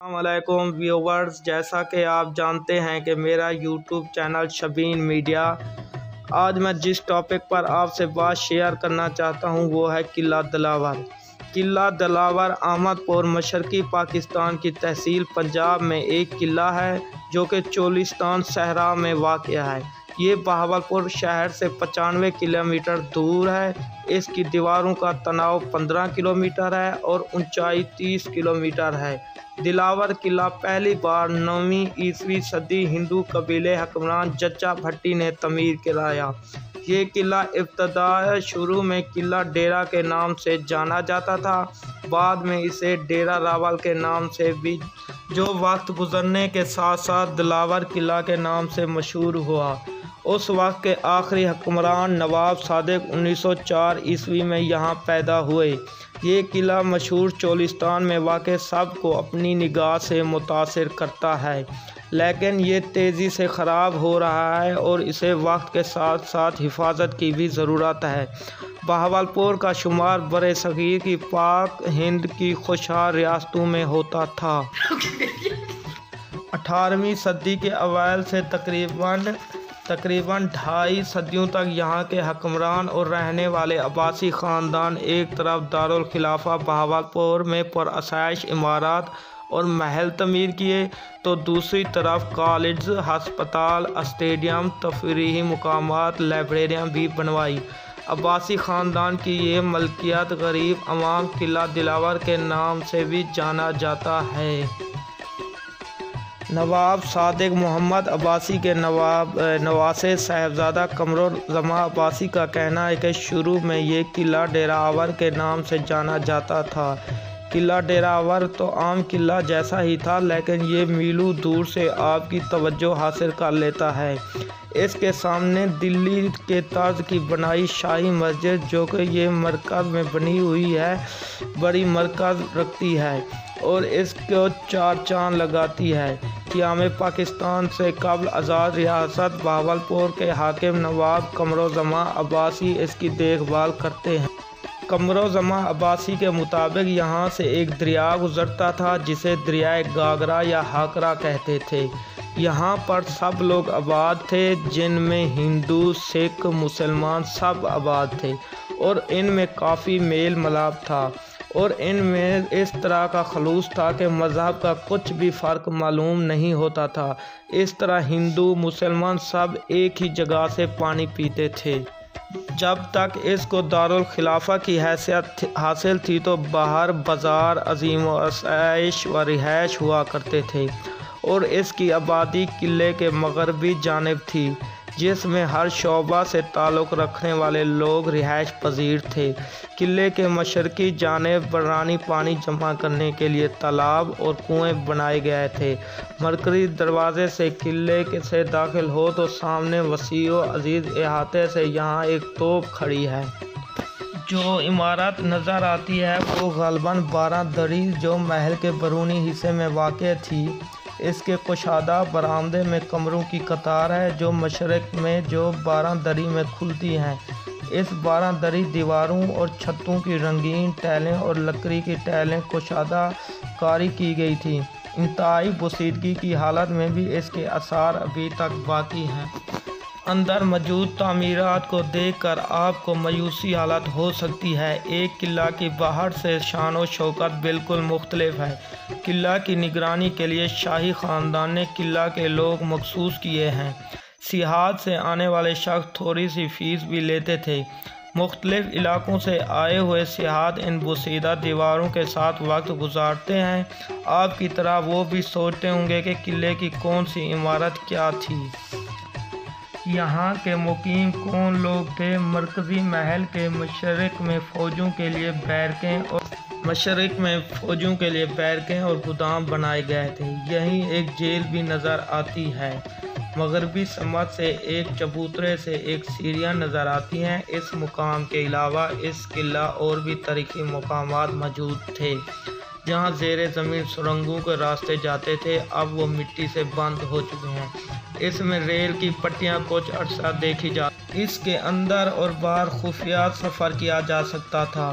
السلام علیکم ویورز، جیسا کہ آپ جانتے ہیں کہ میرا یوٹیوب چینل شبین میڈیا۔ آج میں جس ٹاپک پر آپ سے بات شیئر کرنا چاہتا ہوں وہ ہے قلعہ دلاور۔ قلعہ دلاور احمد پور مشرقی پاکستان کی تحصیل پنجاب میں ایک قلعہ ہے جو کہ چولستان صحرا میں واقع ہے۔ یہ بہاولپور شہر سے 95 کلومیٹر دور ہے۔ اس کی دیواروں کا تناؤ 15 کلومیٹر ہے اور اونچائی 30 کلومیٹر ہے۔ دلاور قلعہ پہلی بار 9ویں عیسوی صدی ہندو قبیلے حکمران جچا بھٹی نے تعمیر کرایا۔ یہ قلعہ ابتداء شروع میں قلعہ ڈیرہ کے نام سے جانا جاتا تھا، بعد میں اسے ڈیرہ راول کے نام سے بھی، جو وقت گزرنے کے ساتھ ساتھ دلاور قلعہ کے نام سے مشہور ہوا۔ اس وقت کے آخری حکمران نواب صادق 1904 عیسوی میں یہاں پیدا ہوئے۔ یہ قلعہ مشہور چولستان میں واقع سب کو اپنی نگاہ سے متاثر کرتا ہے، لیکن یہ تیزی سے خراب ہو رہا ہے اور اسے وقت کے ساتھ ساتھ حفاظت کی بھی ضرورت ہے۔ بہاولپور کا شمار برصغیر کی پاک ہند کی خوشحال ریاستوں میں ہوتا تھا۔ 18ویں صدی کے اوائل سے تقریباً 2.5 صدیوں تک یہاں کے حکمران اور رہنے والے عباسی خاندان ایک طرف دارالخلافہ بہاولپور میں پرآسائش عمارات اور محل تعمیر کیے تو دوسری طرف کالج، ہسپتال، اسٹیڈیم، تفریحی مقامات، لائبریریاں بھی بنوائی۔ عباسی خاندان کی یہ ملکیت غریب عوام قلعہ دلاور کے نام سے بھی جانا جاتا ہے۔ نواب صادق محمد عباسی کے نواسے صاحبزادہ قمرالزمان عباسی کا کہنا ہے کہ شروع میں یہ قلعہ ڈیرہ آور کے نام سے جانا جاتا تھا۔ قلعہ ڈیرہ آور تو عام قلعہ جیسا ہی تھا، لیکن یہ میلوں دور سے آپ کی توجہ حاصل کر لیتا ہے۔ اس کے سامنے دلی کے طرز کی بنائی شاہی مسجد، جو کہ یہ مرکز میں بنی ہوئی ہے، بڑی مرکز رکھتی ہے اور اس کو 4 چاند لگاتی ہے۔ قیام پاکستان سے قبل آزاد ریاست بہاولپور کے حاکم نواب قمرالزمان عباسی اس کی دیکھ بھال کرتے ہیں۔ قمرالزمان عباسی کے مطابق یہاں سے ایک دریا گزرتا تھا جسے دریائے گاگرا یا ہاکرا کہتے تھے۔ یہاں پر سب لوگ آباد تھے، جن میں ہندو، سکھ، مسلمان سب آباد تھے اور ان میں کافی میل ملاپ تھا اور ان میں اس طرح کا خلوص تھا کہ مذہب کا کچھ بھی فرق معلوم نہیں ہوتا تھا۔ اس طرح ہندو مسلمان سب ایک ہی جگہ سے پانی پیتے تھے۔ جب تک اس کو دارالخلافہ کی حیثیت حاصل تھی تو باہر بازار عظیم و آسائش و رہائش ہوا کرتے تھے اور اس کی آبادی قلعے کے مغربی جانب تھی، جس میں ہر شعبہ سے تعلق رکھنے والے لوگ رہائش پذیر تھے۔ قلعے کے مشرقی جانب برانی پانی جمع کرنے کے لیے تالاب اور کنویں بنائے گئے تھے۔ مرکزی دروازے سے قلعے سے داخل ہو تو سامنے وسیع و عریض احاطے سے یہاں ایک توپ کھڑی ہے۔ جو عمارت نظر آتی ہے وہ غالباً 12 دری جو محل کے بیرونی حصے میں واقع تھی۔ اس کے کشادہ برآمدے میں کمروں کی قطار ہے جو مشرق میں جو 12 دری میں کھلتی ہیں۔ اس 12 دری دیواروں اور چھتوں کی رنگین ٹائلیں اور لکڑی کی ٹائلیں کشادہ کاری کی گئی تھی۔ انتہائی بوسیدگی کی حالت میں بھی اس کے آثار ابھی تک باقی ہیں۔ اندر موجود تعمیرات کو دیکھ کر آپ کو مایوسی حالت ہو سکتی ہے۔ ایک قلعہ کی باہر سے شان و شوکت بالکل مختلف ہے۔ قلعہ کی نگرانی کے لیے شاہی خاندان نے قلعہ کے لوگ مخصوص کیے ہیں۔ سیاحت سے آنے والے شخص تھوڑی سی فیس بھی لیتے تھے۔ مختلف علاقوں سے آئے ہوئے سیاح ان بوسیدہ دیواروں کے ساتھ وقت گزارتے ہیں۔ آپ کی طرح وہ بھی سوچتے ہوں گے کہ قلعے کی کون سی عمارت کیا تھی، یہاں کے مقیم کون لوگ تھے۔ مرکزی محل کے مشرق میں فوجوں کے لیے بیرکیں اور گودام بنائے گئے تھے۔ یہیں ایک جیل بھی نظر آتی ہے۔ مغربی سمت سے ایک چبوترے سے ایک سیڑھیاں نظر آتی ہیں۔ اس مقام کے علاوہ اس قلعہ اور بھی تاریخی مقامات موجود تھے جہاں زیر زمین سرنگوں کے راستے جاتے تھے، اب وہ مٹی سے بند ہو چکے ہیں۔ اس میں ریل کی پٹریاں کچھ عرصہ دیکھی جا، اس کے اندر اور باہر خفیہ سفر کیا جا سکتا تھا۔